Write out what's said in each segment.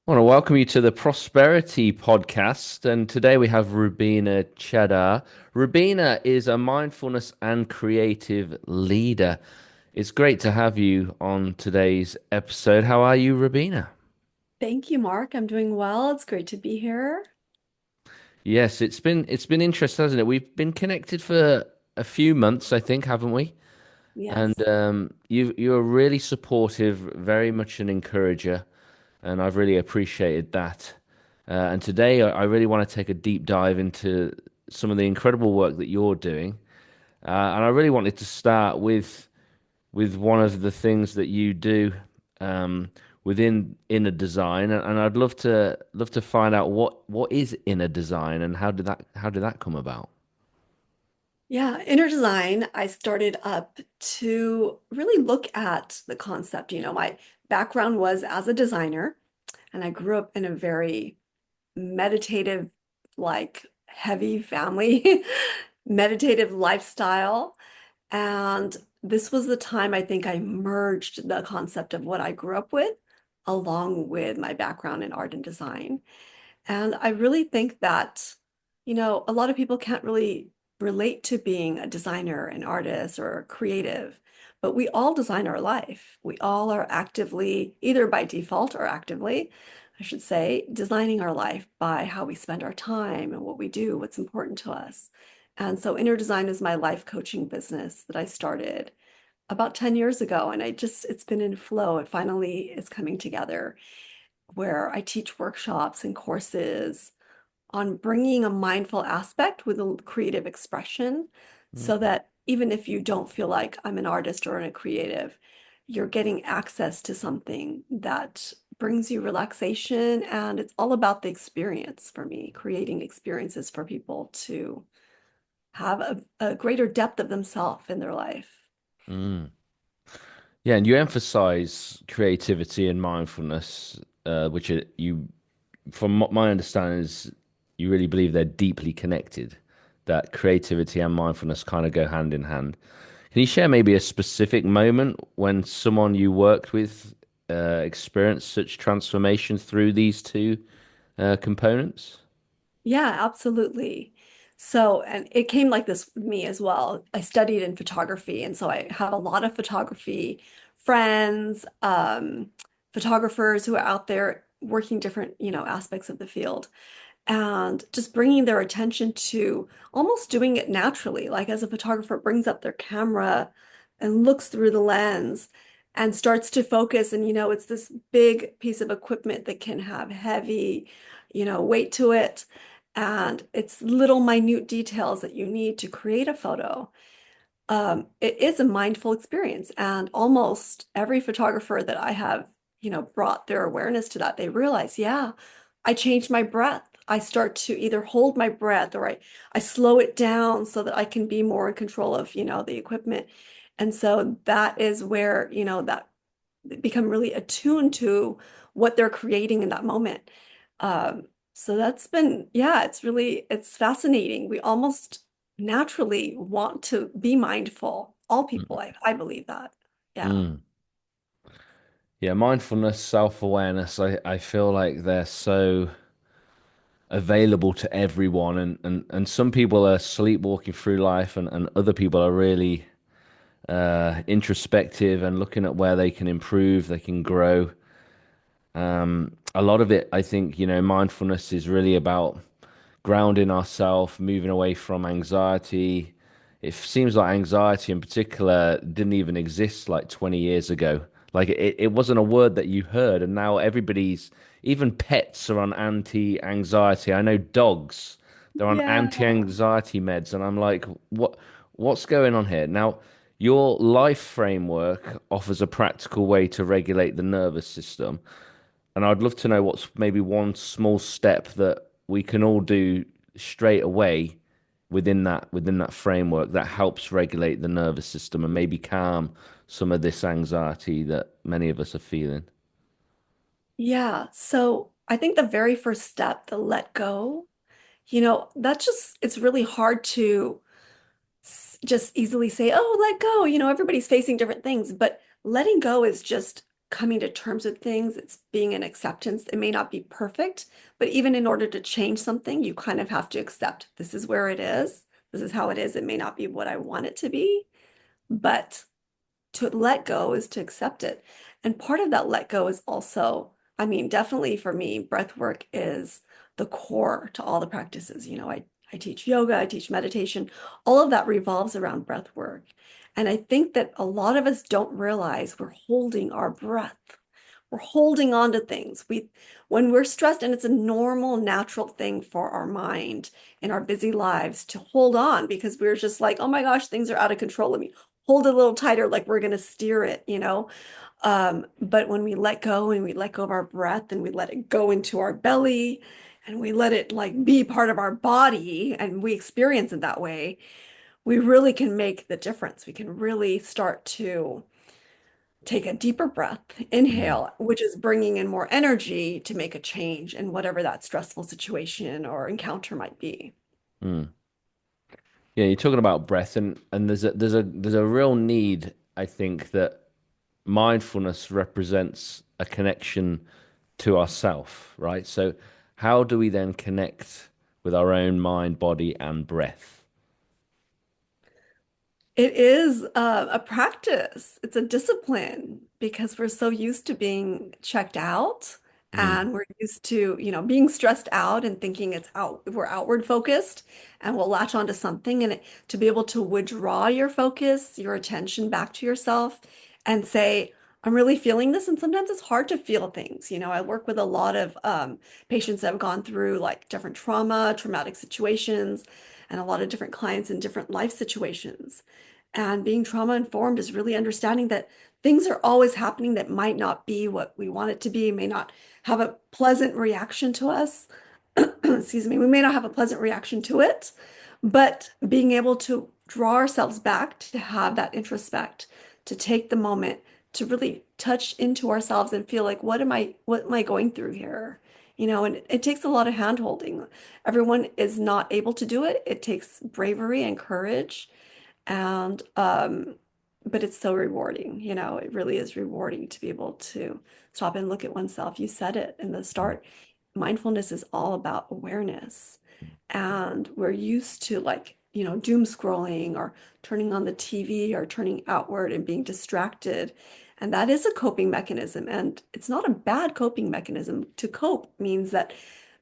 I want to welcome you to the Prosperity Podcast. And today we have Rubina Chadha. Rubina is a mindfulness and creative leader. It's great to have you on today's episode. How are you, Rubina? Thank you, Mark. I'm doing well. It's great to be here. Yes, it's been interesting, hasn't it? We've been connected for a few months, I think, haven't we? And Yes. you're really supportive, very much an encourager, and I've really appreciated that. And today, I really want to take a deep dive into some of the incredible work that you're doing. And I really wanted to start with one of the things that you do within inner design, and I'd love to find out what is inner design and how did that come about? Yeah, inner design, I started up to really look at the concept. My background was as a designer, and I grew up in a very meditative, like heavy family, meditative lifestyle. And this was the time I think I merged the concept of what I grew up with along with my background in art and design. And I really think that, a lot of people can't really relate to being a designer, an artist, or a creative, but we all design our life. We all are actively, either by default or actively, I should say, designing our life by how we spend our time and what we do, what's important to us. And so Inner Design is my life coaching business that I started about 10 years ago. And it's been in flow. It finally is coming together where I teach workshops and courses on bringing a mindful aspect with a creative expression so Mm. that even if you don't feel like I'm an artist or a creative, you're getting access to something that brings you relaxation. And it's all about the experience for me, creating experiences for people to have a greater depth of themselves in their life. Mm. Yeah, and you emphasize creativity and mindfulness, which from what my understanding is, you really believe they're deeply connected, that creativity and mindfulness kind of go hand in hand. Can you share maybe a specific moment when someone you worked with experienced such transformation through these two components? Yeah, absolutely. So, and it came like this with me as well. I studied in photography, and so I have a lot of photography friends, photographers who are out there working different, aspects of the field, and just bringing their attention to almost doing it naturally. Like as a photographer brings up their camera and looks through the lens and starts to focus, and it's this big piece of equipment that can have heavy, weight to it. And it's little minute details that you need to create a photo. It is a mindful experience. And almost every photographer that I have, brought their awareness to that, they realize, yeah, I changed my breath. I start to either hold my breath or I slow it down so that I can be more in control of, the equipment. And so that is where, that become really attuned to what they're creating in that moment. So that's been, yeah, it's fascinating. We almost naturally want to be mindful. All people, I believe that. Yeah. Mm. Yeah, mindfulness, self-awareness, I feel like they're so available to everyone, and some people are sleepwalking through life, and other people are really introspective and looking at where they can improve, they can grow. A lot of it, I think, mindfulness is really about grounding ourselves, moving away from anxiety. It seems like anxiety in particular didn't even exist like 20 years ago. Like it wasn't a word that you heard, and now even pets are on anti-anxiety. I know dogs, they're on Yeah. anti-anxiety meds, and I'm like, what's going on here? Now, your life framework offers a practical way to regulate the nervous system. And I'd love to know what's maybe one small step that we can all do straight away within that framework that helps regulate the nervous system and maybe calm some of this anxiety that many of us are feeling. Yeah. So I think the very first step, the let go, it's really hard to just easily say, oh, let go. Everybody's facing different things, but letting go is just coming to terms with things. It's being in acceptance. It may not be perfect, but even in order to change something, you kind of have to accept this is where it is. This is how it is. It may not be what I want it to be, but to let go is to accept it. And part of that let go is also, I mean, definitely for me, breath work is the core to all the practices. I teach yoga, I teach meditation. All of that revolves around breath work. And I think that a lot of us don't realize we're holding our breath. We're holding on to things. When we're stressed, and it's a normal, natural thing for our mind in our busy lives to hold on because we're just like, oh my gosh, things are out of control. Let me hold it a little tighter, like we're going to steer it. But when we let go and we let go of our breath and we let it go into our belly and we let it like be part of our body and we experience it that way, we really can make the difference. We can really start to take a deeper breath, Mm, inhale, which is bringing in more energy to make a change in whatever that stressful situation or encounter might be. mm. Yeah, you're talking about breath, and there's a real need, I think, that mindfulness represents a connection to ourself, right? So how do we then connect with our own mind, body, and breath? It is a practice. It's a discipline because we're so used to being checked out Mm, and we're used to, being stressed out and thinking we're outward focused and we'll latch onto something to be able to withdraw your focus, your attention back to yourself and say, I'm really feeling this. And sometimes it's hard to feel things. I work with a lot of patients that have gone through like different traumatic situations, and a lot of different clients in different life situations. And being trauma informed is really understanding that things are always happening that might not be what we want it to be, may not have a pleasant reaction to us. Excuse me, we may not have a pleasant reaction to it, but being able to draw ourselves back to have that introspect, to take the moment to really touch into ourselves and feel like, what am I going through here? And it takes a lot of hand holding. Everyone is not able to do it. It takes bravery and courage. And but it's so rewarding, it really is rewarding to be able to stop and look at oneself. You said it in the start. Mindfulness is all about awareness. And we're used to like, doom scrolling or turning on the TV or turning outward and being distracted. And that is a coping mechanism. And it's not a bad coping mechanism. To cope means that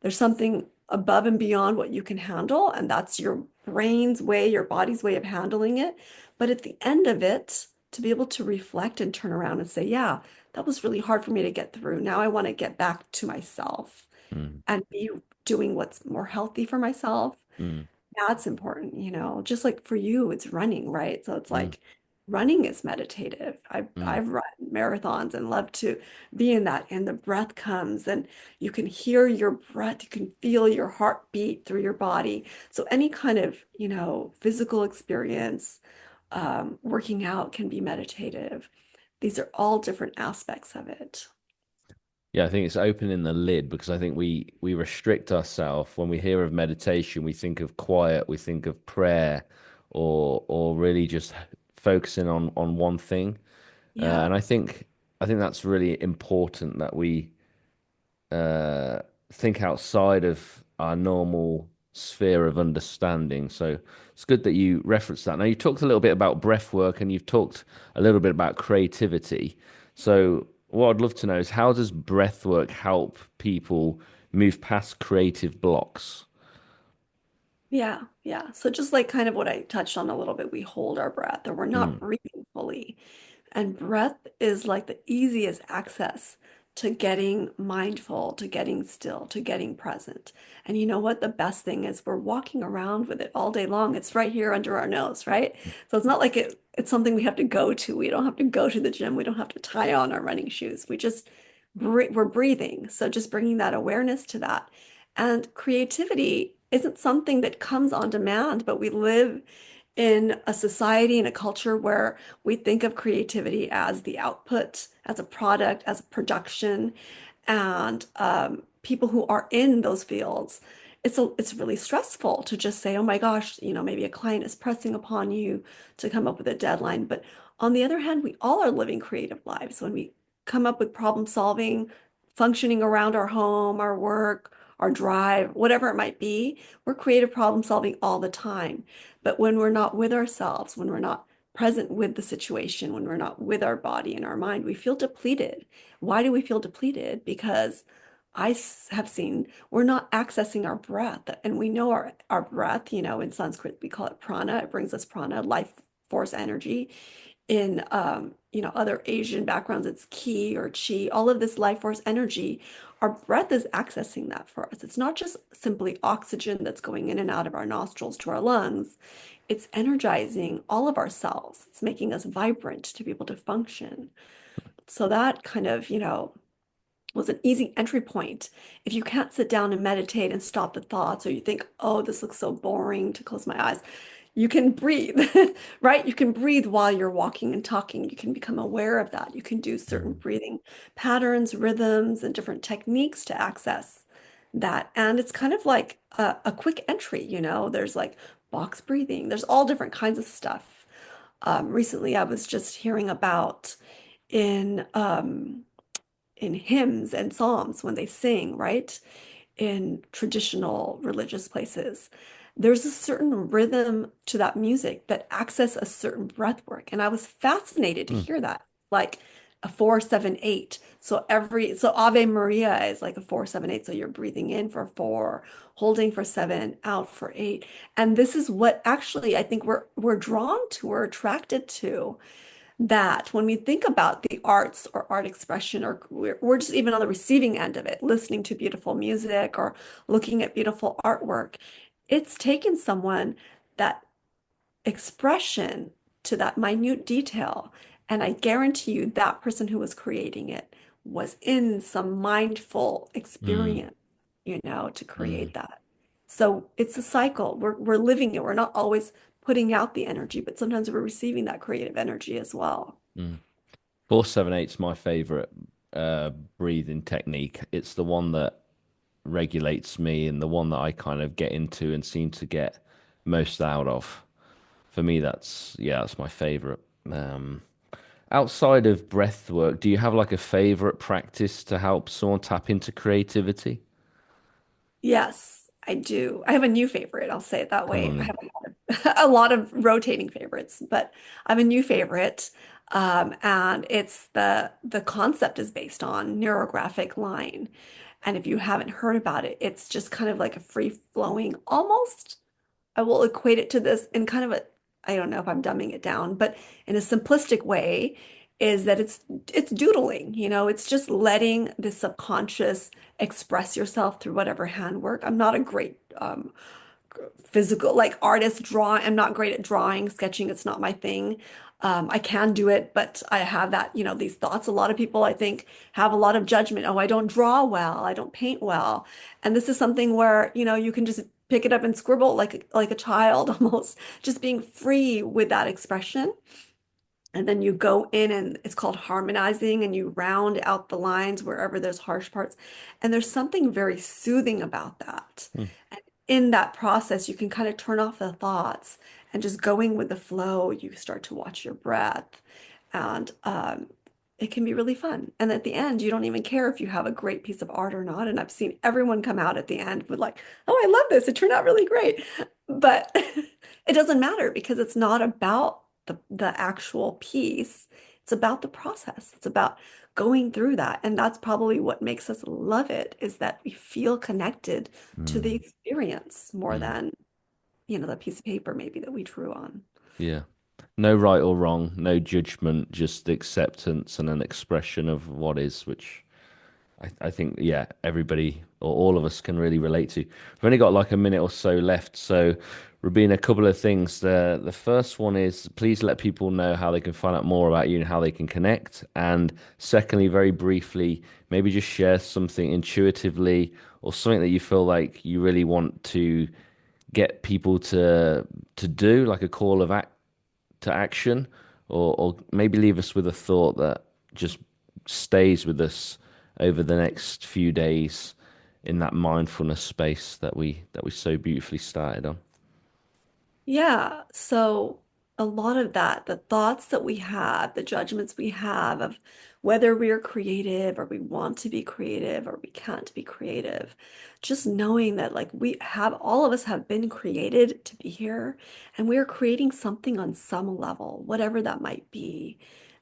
there's something above and beyond what you can handle, and that's your brain's way, your body's way of handling it. But at the end of it, to be able to reflect and turn around and say, yeah, that was really hard for me to get through. Now I want to get back to myself mm, and be doing what's more healthy for myself. mm, That's important, just like for you, it's running, right? So it's mm, like running is meditative. mm. I've run marathons and love to be in that. And the breath comes and you can hear your breath, you can feel your heartbeat through your body. So any kind of, physical experience, working out can be meditative. These are all different aspects of it. Yeah, I think it's opening the lid because I think we restrict ourselves when we hear of meditation, we think of quiet, we think of prayer, or really just focusing on one thing. Yeah. And I think that's really important that we uh, think outside of our normal sphere of understanding. So it's good that you referenced that. Now, you talked a little bit about breath work and you've talked a little bit about creativity. So, what I'd love to know is how does breath work help people move past creative blocks? Yeah, yeah. So just like kind of what I touched on a little bit, we hold our breath or we're not Mm, breathing fully. And breath is like the easiest access to getting mindful, to getting still, to getting present. And you know what? The best thing is we're walking around with it all day long. It's right here under our nose, right? So it's not like it's something we have to go to. We don't have to go to the gym. We don't have to tie on our running shoes. We're breathing. So just bringing that awareness to that. And creativity isn't something that comes on demand, but we live in a society and a culture where we think of creativity as the output, as a product, as a production, and people who are in those fields, it's really stressful to just say, oh my gosh, maybe a client is pressing upon you to come up with a deadline. But on the other hand, we all are living creative lives when we come up with problem solving, functioning around our home, our work, our drive, whatever it might be. We're creative problem solving all the time. But when we're not with ourselves, when we're not present with the situation, when we're not with our body and our mind, we feel depleted. Why do we feel depleted? Because have seen we're not accessing our breath. And we know our breath, in Sanskrit, we call it prana. It brings us prana, life force energy. In other Asian backgrounds, it's ki or chi, all of this life force energy. Our breath is accessing that for us. It's not just simply oxygen that's going in and out of our nostrils to our lungs. It's energizing all of our cells. It's making us vibrant to be able to function. So that kind of, was an easy entry point. If you can't sit down and meditate and stop the thoughts, or you think, oh, this looks so boring to close my eyes, you can breathe, right? You can breathe while you're walking and talking. You can become aware of that. You can do certain Mm, breathing patterns, rhythms, and different techniques to access that. And it's kind of like a quick entry, there's like box breathing, there's all different kinds of stuff. Recently, I was just hearing about in in hymns and psalms when they sing, right? In traditional religious places, there's a certain rhythm to that music that access a certain breath work. And I was fascinated to mm, hear that, like a 4-7-8. So Ave Maria is like a 4-7-8. So you're breathing in for 4, holding for 7, out for 8. And this is what actually I think we're drawn to, we're attracted to, that when we think about the arts or art expression, or we're just even on the receiving end of it, listening to beautiful music or looking at beautiful artwork, it's taken someone, that expression to that minute detail. And I guarantee you that person who was creating it was in some mindful mm, experience, to mm, create that. So it's a cycle. We're living it. We're not always putting out the energy, but sometimes we're receiving that creative energy as well. mm. 4-7-8's my favorite uh, breathing technique. It's the one that regulates me and the one that I kind of get into and seem to get most out of. For me, that's my favorite. Um, Outside of breath work, do you have like a favorite practice to help someone tap into creativity? Yes, I do. I have a new favorite. I'll say it that Come way. on I then. have a lot of rotating favorites, but I have a new favorite. And it's the concept is based on neurographic line. And if you haven't heard about it, it's just kind of like a free flowing, almost. I will equate it to this in kind of I don't know if I'm dumbing it down, but in a simplistic way, is that it's doodling, it's just letting the subconscious express yourself through whatever handwork. I'm not a great physical like artist drawing. I'm not great at drawing, sketching. It's not my thing. I can do it, but I have that, these thoughts. A lot of people, I think, have a lot of judgment. Oh, I don't draw well. I don't paint well. And this is something where, you can just pick it up and scribble like a child almost, just being free with that expression. And then you go in and it's called harmonizing, and you round out the lines wherever there's harsh parts. And there's something very soothing about that. Hmm, And in that process, you can kind of turn off the thoughts and just going with the flow. You start to watch your breath, and it can be really fun. And at the end, you don't even care if you have a great piece of art or not. And I've seen everyone come out at the end with like, oh, I love this. It turned out really great. But it doesn't matter because it's not about the actual piece. It's about the process. It's about going through that. And that's probably what makes us love it, is that we feel connected to the mm, experience more mm. than, the piece of paper maybe that we drew on. Yeah. No right or wrong, no judgment, just acceptance and an expression of what is, which I think, yeah, everybody or all of us can really relate to. We've only got like a minute or so left. So, Rubina, a couple of things. The first one is please let people know how they can find out more about you and how they can connect. And secondly, very briefly, maybe just share something intuitively or something that you feel like you really want to get people to do, like a call of act to action, or maybe leave us with a thought that just stays with us over the next few days in that mindfulness space that we so beautifully started on. Yeah. So a lot of that, the thoughts that we have, the judgments we have of whether we're creative or we want to be creative or we can't be creative, just knowing that like we have, all of us have been created to be here and we are creating something on some level, whatever that might be.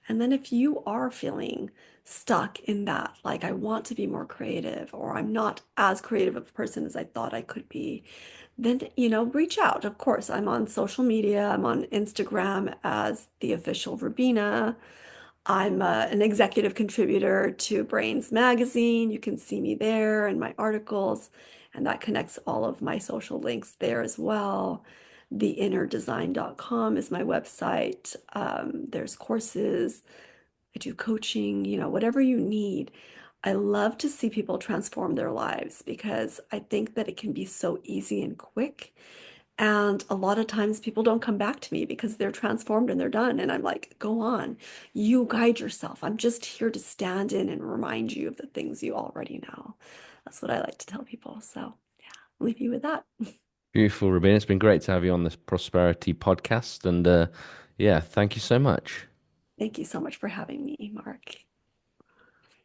And then if you are feeling stuck in that, like I want to be more creative or I'm not as creative of a person as I thought I could be, then, reach out. Of course, I'm on social media. I'm on Instagram as the official Rubina. I'm an executive contributor to Brains Magazine. You can see me there and my articles, and that connects all of my social links there as well. Theinnerdesign.com is my website. There's courses. I do coaching, whatever you need. I love to see people transform their lives because I think that it can be so easy and quick. And a lot of times people don't come back to me because they're transformed and they're done. And I'm like, go on, you guide yourself. I'm just here to stand in and remind you of the things you already know. That's what I like to tell people. So, yeah, I'll leave you with that. Beautiful, Rabin. It's been great to have you on this prosperity podcast. And yeah, thank you so much. Thank you so much for having me, Mark.